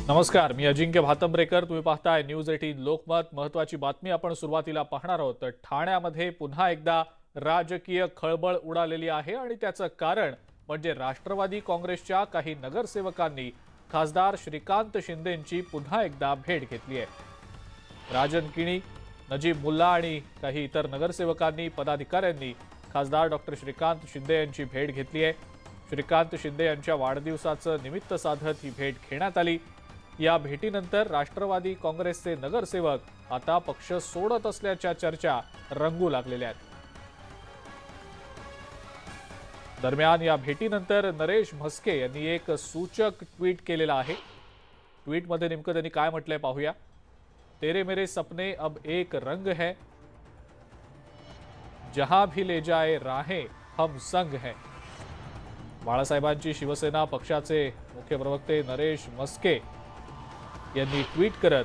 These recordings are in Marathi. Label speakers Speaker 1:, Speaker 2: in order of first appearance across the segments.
Speaker 1: नमस्कार, मी अजिंक्य भातंब्रेकर. तुम्ही पाहताय न्यूज 18 लोकमत. महत्त्वाची बातमी आपण सुरुवातीला पाहणार आहोत. ठाण्यामध्ये पुन्हा एकदा राजकीय खळबळ उडालेली आहे आणि त्याचं कारण म्हणजे राष्ट्रवादी काँग्रेसच्या काही नगरसेवकांनी खासदार श्रीकांत शिंदेंची पुन्हा एकदा भेट घेतली आहे. राजन किणी, नजीब मुल्ला आणि काही इतर नगरसेवकांनी पदाधिकाऱ्यांनी खासदार डॉक्टर श्रीकांत शिंदे यांची भेट घेतली आहे. श्रीकांत शिंदे यांच्या वाढदिवसाचं निमित्त साधत ही भेट घेण्यात आली. या भेटीनंतर राष्ट्रवादी काँग्रेसचे नगरसेवक आता पक्ष सोडत असल्याच्या चर्चा रंगू लागलेल्या आहेत. दरम्यान या भेटीनंतर नरेश म्हस्के यांनी एक सूचक ट्विट केलेला आहे. ट्विटमध्ये नेमकं त्यांनी काय म्हटलंय पाहूया. तेरे मेरे सपने अब एक रंग है, जहां भी ले जाए राहें हम संग हैं. बाळासाहेबांची शिवसेना पक्षाचे मुख्य प्रवक्ते नरेश म्हस्के यांनी ट्विट करत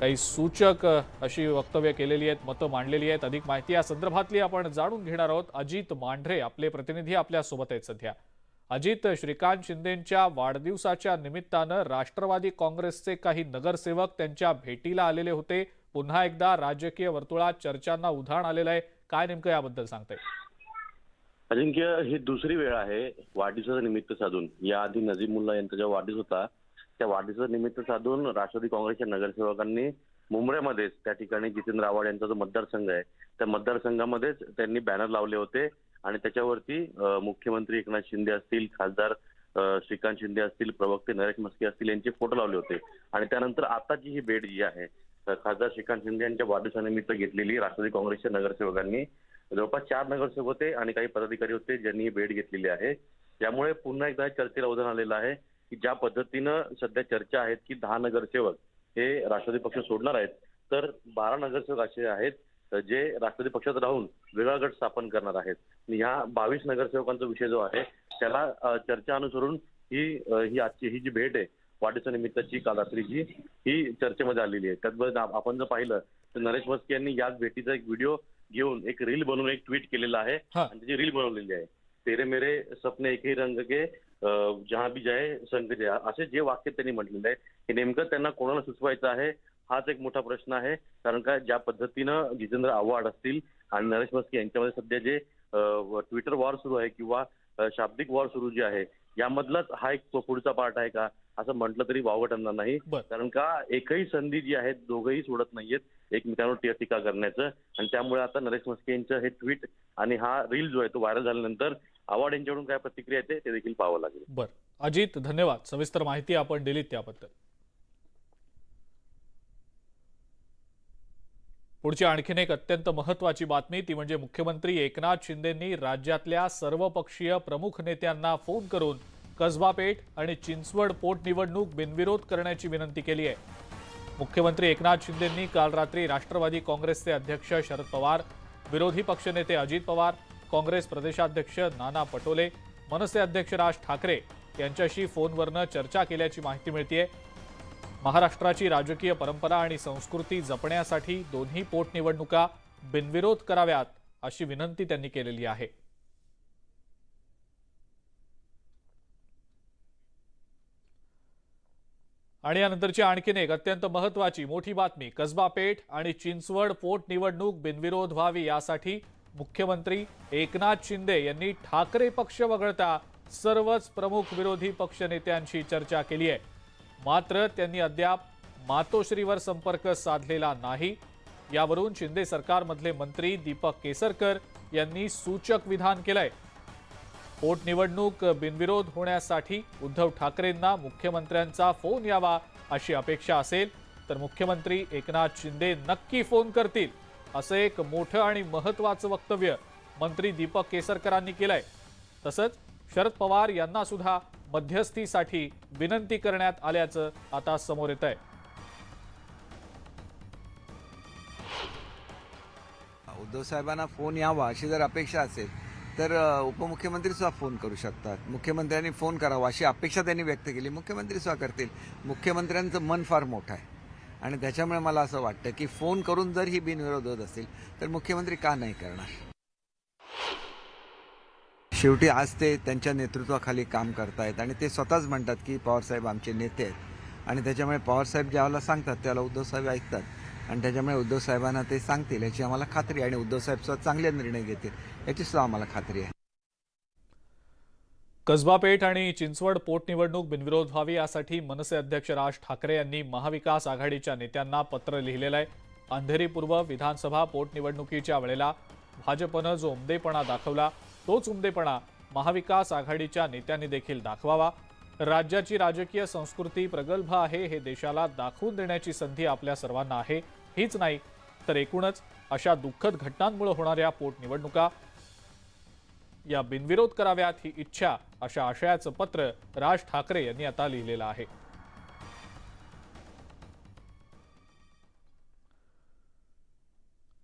Speaker 1: काही सूचक अशी वक्तव्य केलेली आहेत, मतं मांडलेली आहेत. अधिक माहिती या संदर्भातली आपण जाणून घेणार आहोत. अजित मांढरे आपले प्रतिनिधी आपल्या सोबत आहेत सध्या. अजित, श्रीकांत शिंदेंच्या वाढदिवसाच्या निमित्तानं राष्ट्रवादी काँग्रेसचे काही नगरसेवक त्यांच्या भेटीला आलेले होते. पुन्हा एकदा राजकीय वर्तुळात चर्चांना उधाण आलेलं आहे. काय नेमकं याबद्दल सांगताय?
Speaker 2: अजिंक्य, ही दुसरी वेळ आहे वाढदिवसाचं निमित्त साधून. याआधी नजीब मुल्ला यांचा जेव्हा वाढदिवस होता त्या वाढदिवसाचं निमित्त साधून राष्ट्रवादी काँग्रेसच्या नगरसेवकांनी मुंबईमध्येच त्या ठिकाणी जितेंद्र आव्हाड यांचा जो मतदारसंघ आहे त्या मतदारसंघामध्येच त्यांनी बॅनर लावले होते आणि त्याच्यावरती मुख्यमंत्री एकनाथ शिंदे असतील, खासदार श्रीकांत शिंदे असतील, प्रवक्ते नरेश म्हस्के असतील यांचे फोटो लावले होते. आणि त्यानंतर आताची ही भेट जी आहे खासदार श्रीकांत शिंदे यांच्या वाढदिवसानिमित्त घेतलेली राष्ट्रवादी काँग्रेसच्या नगरसेवकांनी, जवळपास 4 नगरसेवक होते आणि काही पदाधिकारी होते ज्यांनी ही भेट घेतलेली आहे. त्यामुळे पुन्हा एकदा चर्चेला उधाण आलेलं आहे की ज्या पद्धतीनं सध्या चर्चा आहेत की 10 नगरसेवक हे राष्ट्रवादी पक्ष सोडणार आहेत, तर 12 नगरसेवक असे आहेत जे राष्ट्रवादी पक्षात राहून वेगळा गट स्थापन करणार आहेत. ह्या 22 नगरसेवकांचा विषय जो आहे त्याला चर्चा अनुसरून ही आजची ही जी भेट आहे वाढदिवसानिमित्ताची काल रात्रीची, ही चर्चेमध्ये आलेली आहे. त्याचबरोबर आपण जर पाहिलं तर नरेश म्हस्के यांनी याच भेटीचा एक व्हिडिओ घेऊन एक रील बनवून एक ट्विट केलेला आहे आणि त्याची रील बनवलेली आहे. तेरे मेरे सपने एक ही रंग के, जहां भी जाए संग जाए, असे जे वाक्य त्यांनी म्हटलेलं आहे हे नेमकं त्यांना कोणाला सुचवायचं आहे हाच एक मोठा प्रश्न आहे. कारण का ज्या पद्धतीनं जितेंद्र आव्हाड असतील आणि नरेश म्हस्के यांच्यामध्ये सध्या जे ट्विटर वॉर सुरू आहे किंवा शाब्दिक वॉर सुरू जे आहे यामधलाच हा एक पुढचा पार्ट आहे का असं म्हटलं तरी वावगं ठरणार नाही. कारण का एकही संधी जी आहे दोघंही सोडत नाहीयेत एकमेकांवर टीका करण्याचं. आणि त्यामुळे आता नरेश म्हस्के यांचं हे ट्विट आणि हा रील जो आहे तो व्हायरल झाल्यानंतर आव्हाड यांच्याकडून काय प्रतिक्रिया येते ते देखील पाहावं लागेल.
Speaker 1: बरं अजित, धन्यवाद. सविस्तर माहिती आपण दिलीत त्याबद्दल. पुढची आणखीन एक अत्यंत महत्त्वाची बातमी ती म्हणजे मुख्यमंत्री एकनाथ शिंदेंनी राज्यातल्या सर्वपक्षीय प्रमुख नेत्यांना फोन करून कसबा पेठ आणि चिंचवड पोटनिवडणूक बिनविरोध करण्याची विनंती केली आहे. मुख्यमंत्री एकनाथ शिंदेंनी काल रात्री राष्ट्रवादी काँग्रेसचे अध्यक्ष शरद पवार, विरोधी पक्षनेते अजित पवार, काँग्रेस प्रदेशाध्यक्ष नाना पटोले, मनसे अध्यक्ष राज ठाकरे यांच्याशी फोनवरनं चर्चा केल्याची माहिती मिळतेय. महाराष्ट्राची राजकीय परंपरा आणि संस्कृती जपण्यासाठी दोन्ही पोटनिवडणुका बिनविरोध कराव्यात अशी विनंती त्यांनी केलेली आहे. आणि यानंतरची आणखीन एक अत्यंत महत्त्वाची मोठी बातमी. कसबा पेठ आणि चिंचवड पोटनिवडणूक बिनविरोध व्हावी यासाठी मुख्यमंत्री एकनाथ शिंदे यांनी ठाकरे पक्ष वगळता सर्वच प्रमुख विरोधी पक्षनेत्यांशी चर्चा केली आहे. मात्र त्यांनी अद्याप मातोश्रीवर संपर्क साधलेला नाही. यावरून शिंदे सरकारमधले मंत्री दीपक केसरकर यांनी सूचक विधान केलंय. पोटनिवडणूक बिनविरोध होण्यासाठी उद्धव ठाकरेंना मुख्यमंत्र्यांचा फोन यावा अशी अपेक्षा असेल तर मुख्यमंत्री एकनाथ शिंदे नक्की फोन करतील असं एक मोठं आणि महत्त्वाचं वक्तव्य मंत्री दीपक केसरकरांनी केलंय. तसंच शरद पवार यांना सुद्धा मध्यस्थीसाठी विनंती करण्यात आल्याचं आता समोर येत आहे.
Speaker 3: उद्धव साहेबांना फोन यावा अशी जर अपेक्षा असेल तर उपमुख्यमंत्री सुद्धा फोन करू शकतात. मुख्यमंत्र्यांनी फोन करावा अशी अपेक्षा त्यांनी व्यक्त केली. मुख्यमंत्री सुद्धा करतील. मुख्यमंत्र्यांचं मन फार मोठं आहे आणि त्याच्यामुळे मला असं वाटतं की फोन करून जर ही बिनविरोध होत असेल तर मुख्यमंत्री का नाही करणार. शेवटी आज ते त्यांच्या नेतृत्वाखाली काम करतायत आणि ते स्वतःच म्हणतात की पवारसाहेब आमचे नेते आहेत आणि त्याच्यामुळे पवारसाहेब ज्यावेळेला सांगतात त्याला उद्धवसाहेब ऐकतात आणि त्याच्यामुळे उद्धवसाहेबांना ते सांगतील याची आम्हाला खात्री आहे आणि उद्धवसाहेब सुद्धा चांगले निर्णय घेतील याची सुद्धा आम्हाला खात्री आहे.
Speaker 1: कसबा पेठ आणि चिंचवड पोटनिवडणूक बिनविरोध व्हावी यासाठी मनसे अध्यक्ष राज ठाकरे यांनी महाविकास आघाडीच्या नेत्यांना पत्र लिहिलेलं आहे. अंधेरी पूर्व विधानसभा पोटनिवडणुकीच्या वेळेला भाजपनं जो उमदेपणा दाखवला तोच उमदेपणा महाविकास आघाडीच्या नेत्यांनी देखील दाखवावा. राज्याची राजकीय संस्कृती प्रगल्भ आहे हे देशाला दाखवून देण्याची संधी आपल्या सर्वांना आहे. हीच नाही तर एकूणच अशा दुःखद घटनांमुळे होणाऱ्या पोटनिवडणुका या बिनविरोध कराव्यात ही इच्छा अशा आशयाचं पत्र राज ठाकरे यांनी आता लिहिलेलं आहे.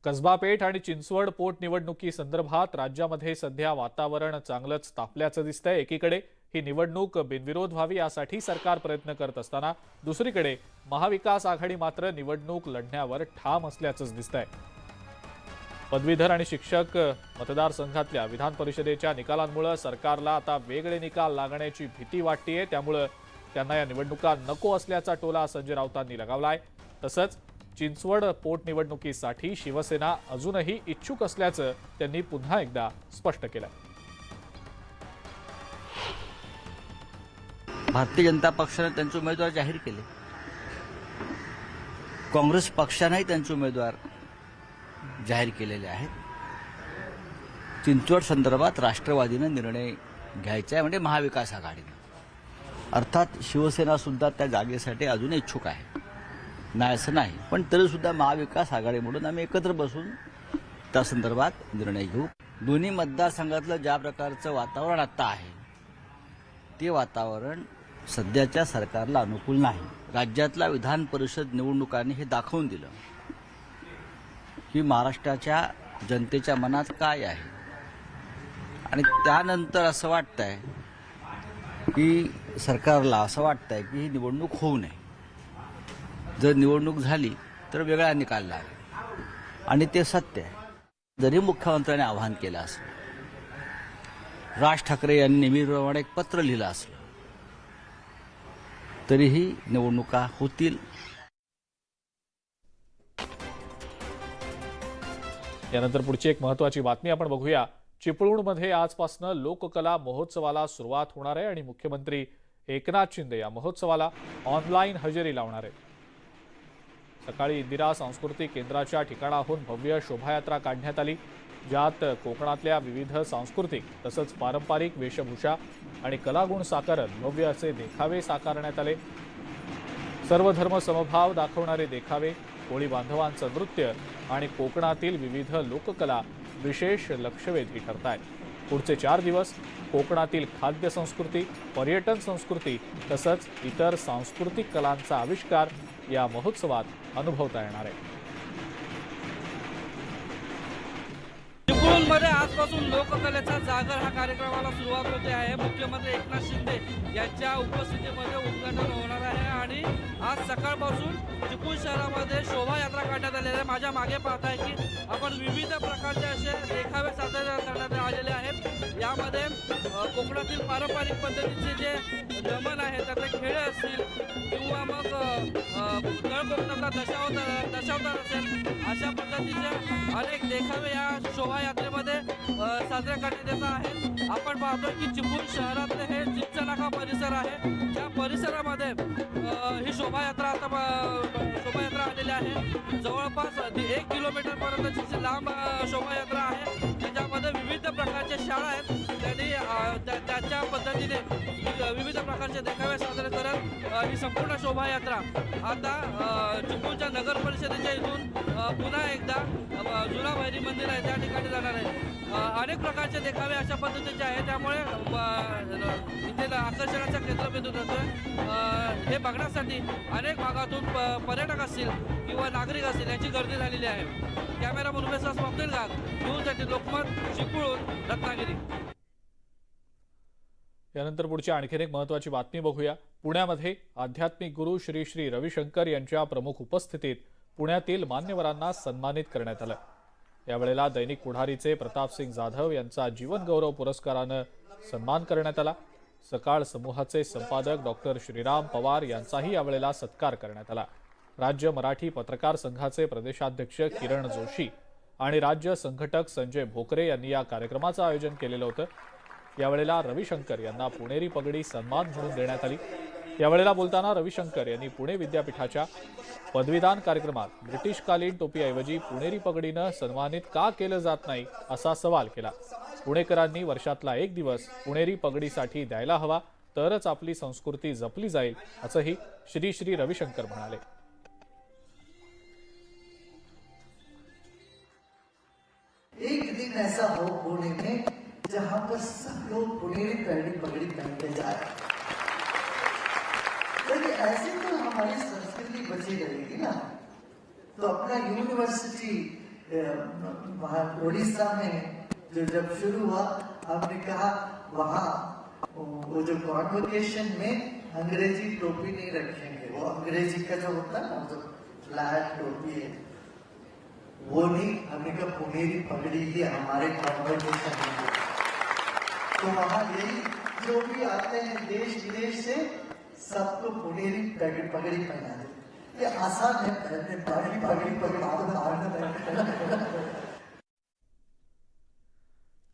Speaker 1: कसबा पेठ आणि चिंचवड पोटनिवडणुकी संदर्भात राज्यामध्ये सध्या वातावरण चांगलंच तापल्याचं दिसतंय. एकीकडे ही निवडणूक बिनविरोध व्हावी यासाठी सरकार प्रयत्न करत असताना दुसरीकडे महाविकास आघाडी मात्र निवडणूक लढण्यावर ठाम असल्याचंच दिसतंय. पदवीधर आणि शिक्षक मतदारसंघातल्या विधान परिषदेच्या निकालांमुळे सरकारला आता वेगळे निकाल लागण्याची भीती वाटतेय. त्यामुळे त्यांना या निवडणुका नको असल्याचा टोला संजय राऊतांनी लगावलाय. तसंच चिंचवड पोटनिवडणुकीसाठी शिवसेना अजूनही इच्छुक असल्याचं त्यांनी पुन्हा एकदा स्पष्ट केलं.
Speaker 4: भारतीय जनता पक्षाने त्यांचे उमेदवार जाहीर केले. काँग्रेस पक्षानेही त्यांचे उमेदवार जाहीर केलेले आहेत. चिंचवड संदर्भात राष्ट्रवादीनं निर्णय घ्यायचा आहे म्हणजे महाविकास आघाडीनं. अर्थात शिवसेना सुद्धा त्या जागेसाठी अजून इच्छुक आहे, नाही असं नाही, पण तरी सुद्धा महाविकास आघाडी म्हणून आम्ही एकत्र बसून त्या संदर्भात निर्णय घेऊ. दोन्ही मतदारसंघातलं ज्या प्रकारचं वातावरण आता आहे ते वातावरण सध्याच्या सरकारला अनुकूल नाही. राज्यातल्या विधान परिषद निवडणुकांनी हे दाखवून दिलं की महाराष्ट्राच्या जनतेच्या मनात काय आहे आणि त्यानंतर असं वाटतंय की सरकारला असं वाटतंय की ही निवडणूक होऊ नये. जर निवडणूक झाली तर वेगळा निकाल लागेल आणि ते सत्य आहे. जरी मुख्यमंत्र्यांनी आवाहन केलं असलं, राज ठाकरे यांनी नेहमीप्रमाणे एक पत्र लिहिलं असलं, तरीही निवडणुका होतील.
Speaker 1: यानंतर पुढची एक महत्त्वाची बातमी आपण बघूया. चिपळूणमध्ये आजपासून लोककला महोत्सवाला सुरुवात होणार आहे आणि मुख्यमंत्री एकनाथ शिंदे या महोत्सवाला ऑनलाईन हजेरी लावणार आहेत. सकाळी इंदिरा सांस्कृतिक केंद्राच्या ठिकाणाहून भव्य शोभायात्रा काढण्यात आली, ज्यात कोकणातल्या विविध सांस्कृतिक तसंच पारंपरिक वेशभूषा आणि कलागुण साकारत भव्य असे देखावे साकारण्यात आले. सर्व धर्म समभाव दाखवणारे देखावे, कोळी बांधवांचं नृत्य आणि कोकणातील विविध लोककला विशेष लक्षवेधी ठरत आहेत. पुढचे 4 दिवस कोकणातील खाद्य संस्कृती, पर्यटन संस्कृती तसंच इतर सांस्कृतिक कलांचा आविष्कार या महोत्सवात अनुभवता येणार आहे.
Speaker 5: चिपळूणमध्ये आजपासून लोककलेचा जागर हा कार्यक्रमाला सुरुवात होते आहे. मुख्यमंत्री एकनाथ शिंदे यांच्या उपस्थितीमध्ये उद्घाटन होणार आहे आणि आज सकाळपासून चिपळूण शहरामध्ये शोभायात्रा काढण्यात आलेली आहे. माझ्या मागे पाहताय की आपण विविध प्रकारचे असे देखावे सादर करण्यात आलेले आहेत. यामध्ये कोकणातील पारंपरिक पद्धतीचे जे नमन आहे त्यातले खेळ असतील किंवा मग तळ कोकणातला दशावतार असेल, अशा पद्धतीचे अनेक देखावे या शोभायात्रेमध्ये साजरे करण्यात येत आहेत. आपण पाहतो की चिपळूण शहरातले हे चिंचनाका परिसर आहे. या परिसरामध्ये ही शोभायात्रा शोभायात्रा आलेली आहे. जवळपास 1 किलोमीटर पर्यंतची लांब शोभायात्रा आहे. त्याच्यामध्ये विविध प्रकारच्या शाळा आहेत. त्यांनी त्याच्या पद्धतीने विविध प्रकारचे देखावे साजरे करत ही संपूर्ण शोभायात्रा आता चिपळूणच्या नगर परिषदेच्या इथून पुन्हा एकदा जुना भैरी मंदिर आहे त्या ठिकाणी जाणार आहे. अनेक प्रकारचे देखावे अशा पद्धतीचे आहेत, त्यामुळे इथे आकर्षणाचा केंद्रबिंदू जातोय. हे बघण्यासाठी अनेक भागातून पर्यटक असतील किंवा नागरिक असतील यांची गर्दी झालेली आहे. कॅमेरामन उमेश स्वप्नील गाग, न्यूजसाठी लोकमत, चिपळूण, रत्नागिरी.
Speaker 1: यानंतर पुढची आणखीन एक महत्त्वाची बातमी बघूया. पुण्यामध्ये आध्यात्मिक गुरु श्री श्री रविशंकर यांच्या प्रमुख उपस्थितीत पुण्यातील मान्यवरांना सन्मानित करण्यात आलं. यावेळेला दैनिक पुढारीचे प्रतापसिंग जाधव यांचा जीवन गौरव पुरस्कारानं सन्मान करण्यात आला। सकाळ समूहाचे संपादक डॉक्टर श्रीराम पवार यांचाही यावेळेला सत्कार करण्यात आला। राज्य मराठी पत्रकार संघाचे प्रदेशाध्यक्ष किरण जोशी आणि राज्य संघटक संजय भोकरे यांनी या कार्यक्रमाचं आयोजन केलेलं होतं। यावेळेला रविशंकर यांना पुणेरी पगडी सन्मान म्हणून देण्यात आली। यावेळेला बोलताना रविशंकर यांनी पुणे विद्यापीठाच्या पदवीदान कार्यक्रमात ब्रिटिशकालीन टोपीऐवजी पुणेरी पगडीनं सन्मानित का केलं जात नाही असा सवाल केला। पुणेकरांनी वर्षातला एक दिवस पुणेरी पगडीसाठी द्यायला हवा, तरच आपली संस्कृती जपली जाईल असंही श्री श्री रविशंकर म्हणाले।
Speaker 6: एक दिन ऐसा हो पुणे में जहां पर सब लोग पुणेरी पगड़ी पहनते जाए, लेकिन ऐसे तो हमारी संस्कृति बची रहेगी ना। तो अपना यूनिवर्सिटी उड़ीसा में जो जब शुरू हुआ, हमने कहा वहाँ वो जो कॉन्वोकेशन में अंग्रेजी टोपी नहीं रखेंगे, वो अंग्रेजी का जो होता है ना, जो फ्लैट टोपी है वो नहीं, हमने कहा पुणेरी पगड़ी ही हमारे कॉन्वोकेशन में। तो वहाँ यही जो भी आते हैं देश विदेश से, सबको पुणेरी पगड़ी पहना दे। ये आसान है, पगड़ी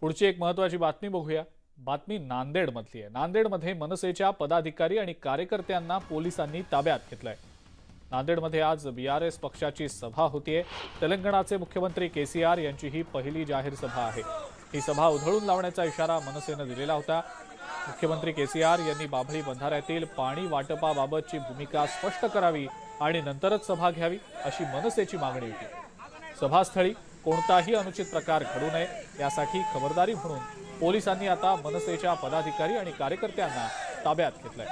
Speaker 1: पुढची एक महत्त्वाची बातमी बघूया। बातमी नांदेडमधली आहे। नांदेडमध्ये मनसेच्या पदाधिकारी आणि कार्यकर्त्यांना पोलिसांनी ताब्यात घेतलंय। नांदेडमध्ये आज बीआरएस पक्षाची सभा होतीये। तेलंगणाचे मुख्यमंत्री केसीआर यांची ही पहिली जाहीर सभा आहे। ही सभा उधळून लावण्याचा इशारा मनसेनं दिलेला होता। मुख्यमंत्री केसीआर यांनी बाभळी बंधाऱ्यातील पाणी वाटपाबाबतची भूमिका स्पष्ट करावी आणि नंतरच सभा घ्यावी अशी मनसेची मागणी होती। सभास्थळी कोणताही अनुचित प्रकार घडू नये यासाठी खबरदारी म्हणून पोलिसांनी आता मनसेच्या पदाधिकारी आणि कार्यकर्त्यांना ताब्यात घेतलंय।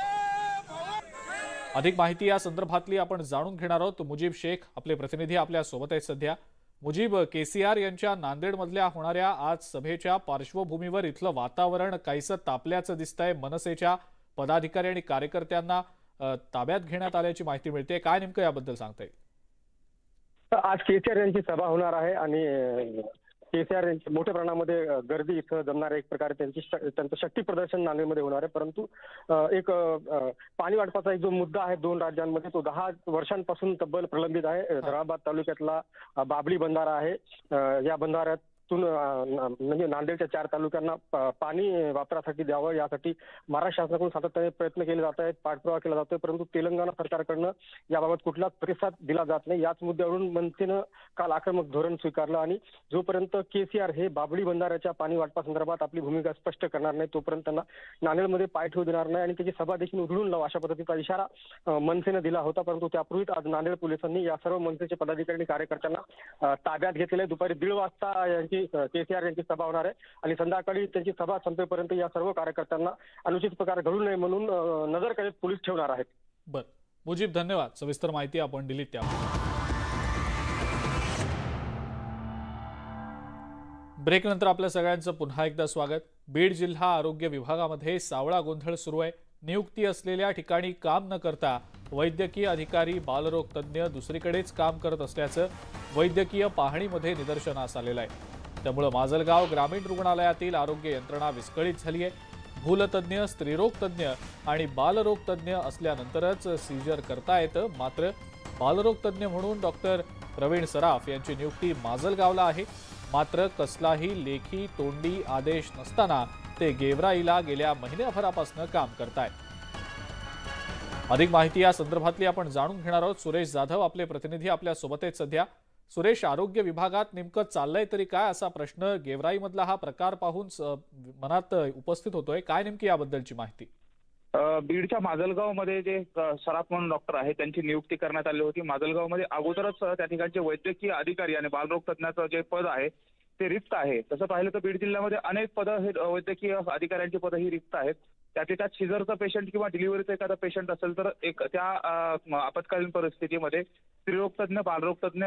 Speaker 1: अधिक माहिती या संदर्भातली आपण जाणून घेणार आहोत। मुजीब शेख आपले प्रतिनिधी आपल्या सोबत आहेत सध्या। मुजीब, केसीआर यांच्या नांदेडमधल्या होणाऱ्या आज सभेच्या पार्श्वभूमीवर इथलं वातावरण काहीसं तापल्याचं दिसतंय। मनसेच्या पदाधिकारी आणि कार्यकर्त्यांना ताब्यात घेण्यात आल्याची माहिती मिळते। काय नेमकं याबद्दल सांगता येईल?
Speaker 7: आज केसीआर यांची सभा होणार आहे आणि केसीआर यांची मोठ्या प्रमाणामध्ये गर्दी इथं जमणार आहे। एक प्रकारे त्यांचं शक्ती प्रदर्शन नांदेडमध्ये होणार आहे। परंतु एक पाणी वाटपाचा एक जो मुद्दा आहे दोन राज्यांमध्ये, तो 10 वर्षांपासून तब्बल प्रलंबित आहे। धर्माबाद तालुक्यातला बाभळी बंधारा आहे। या बंधाऱ्यातून म्हणजे नांदेडच्या 4 तालुक्यांना पाणी वापरासाठी द्यावं यासाठी महाराष्ट्र शासनाकडून सातत्याने प्रयत्न केले जात आहेत, पाठपुरावा केला जातोय, परंतु तेलंगणा सरकारकडनं याबाबत कुठलाच प्रतिसाद दिला जात नाही। याच मुद्द्यावरून मनसेनं काल आक्रमक धोरण स्वीकारलं आणि जोपर्यंत केसीआर हे बाभळी बंधाऱ्याच्या पाणी वाटपासंदर्भात आपली भूमिका स्पष्ट करणार नाही तोपर्यंत त्यांना नांदेडमध्ये पाय ठेवू देणार नाही आणि त्याची सभा देखील उधळून लावू अशा पद्धतीचा इशारा मनसेनं दिला होता। परंतु त्यापूर्वीच आज नांदेड पोलिसांनी या सर्व मनसेचे पदाधिकारी आणि कार्यकर्त्यांना ताब्यात घेतलेले। दुपारी 1:30 वाजता यांची केसीआर यांची सभा होणार आहे आणि संध्याकाळी त्यांची सभा संपेपर्यंत या सर्व कार्यकर्त्यांना अनुचित प्रकार घडू नये म्हणून नजरकैदेत पोलीस ठेवणार आहेत।
Speaker 1: बर मुजीब, धन्यवाद। सविस्तर माहिती आपण दिली त्या। ब्रेक नंतर आपल्या सगळ्यांचं पुन्हा एकदा स्वागत। बीड जिल्हा आरोग्य विभागामध्ये सावळा गोंधळ सुरू आहे। नियुक्ती असलेल्या ठिकाणी काम न करता वैद्यकीय अधिकारी बालरोग तज्ज्ञ दुसरीकडेच काम करत असल्याचं वैद्यकीय पाहणीमध्ये निदर्शनास आलेलं आहे। त्यामुळे माजलगाव ग्रामीण रुग्णालयातील आरोग्य यंत्रणा विस्कळीत झाली आहे। भूलतज्ञ, स्त्रीरोग तज्ज्ञ आणि बालरोग तज्ज्ञ असल्यानंतरच सीजर करता येतं। मात्र बालरोग तज्ज्ञ म्हणून डॉक्टर प्रवीण सराफ यांची नियुक्ती माजलगावला आहे। मात्र कसलाही लेखी तोंडी आदेश नसताना ते गेवराईला गेल्या महिन्याभरापासून काम करतायत। अधिक माहिती या संदर्भातली आपण जाणून घेणार आहोत। सुरेश जाधव आपले प्रतिनिधी आपल्या सोबत आहेत सध्या। सुरेश, आरोग्य विभागात नेमकं चाललंय तरी काय असा प्रश्न गेवराईमधला हा प्रकार पाहून मनात उपस्थित होतोय। काय नेमकी याबद्दलची माहिती?
Speaker 8: बीडच्या माजलगावमध्ये जे सराफ म्हणून डॉक्टर आहे त्यांची नियुक्ती करण्यात आली होती। माजलगावमध्ये अगोदरच त्या ठिकाणचे वैद्यकीय अधिकारी आणि बालरोग तज्ञाचं जे पद आहे ते रिक्त आहे। तसं पाहिलं तर बीड जिल्ह्यामध्ये अनेक पदं हे वैद्यकीय अधिकाऱ्यांची पदं ही रिक्त आहेत। त्यात शिजरचा पेशंट किंवा डिलिव्हरीचा एखादा पेशंट असेल तर एक त्या आपत्कालीन परिस्थितीमध्ये स्त्रीरोग तज्ञ, बालरोग तज्ञ,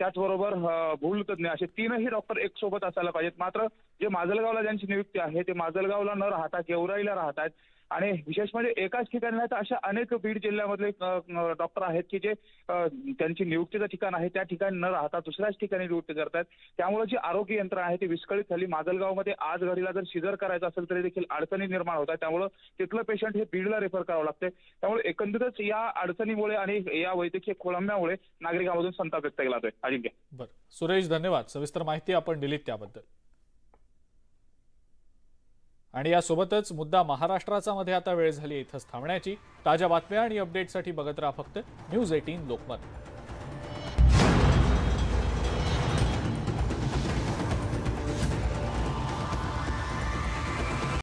Speaker 8: त्याचबरोबर भूलतज्ञ असे 3ही डॉक्टर एक सोबत असायला पाहिजेत। मात्र जे माजलगावला ज्यांची नियुक्ती आहे ते माजलगावला न राहता गेवराईला राहत आहेत आणि विशेष म्हणजे एकाच ठिकाणी नाही तर अशा अनेक बीड जिल्ह्यामधले डॉक्टर आहेत की जे त्यांची नियुक्तीचं ठिकाण आहे त्या ठिकाणी न राहता दुसऱ्याच ठिकाणी नियुक्ती करतात. त्यामुळे जी आरोग्य यंत्रणा आहे ती विस्कळीत झाली. माजलगावमध्ये आज घडीला जर सिजर करायचं असेल तरी देखील अडचणी निर्माण होत आहेत. त्यामुळे तिथलं पेशंट हे बीडला रेफर करावं लागते. त्यामुळे एकंदरच या अडचणीमुळे आणि या वैद्यकीय खोळंब्यामुळे नागरिकांमधून संताप व्यक्त केला जातोय. अजिंक्य.
Speaker 1: बरं सुरेश, धन्यवाद. सविस्तर माहिती आपण दिलीत त्याबद्दल. आणि यासोबतच मुद्दा महाराष्ट्राचा मध्ये आता वेळ झाली इथंच थांबण्याची. ताज्या बातम्या आणि अपडेटसाठी बघत राहा फक्त न्यूज 18 लोकमत.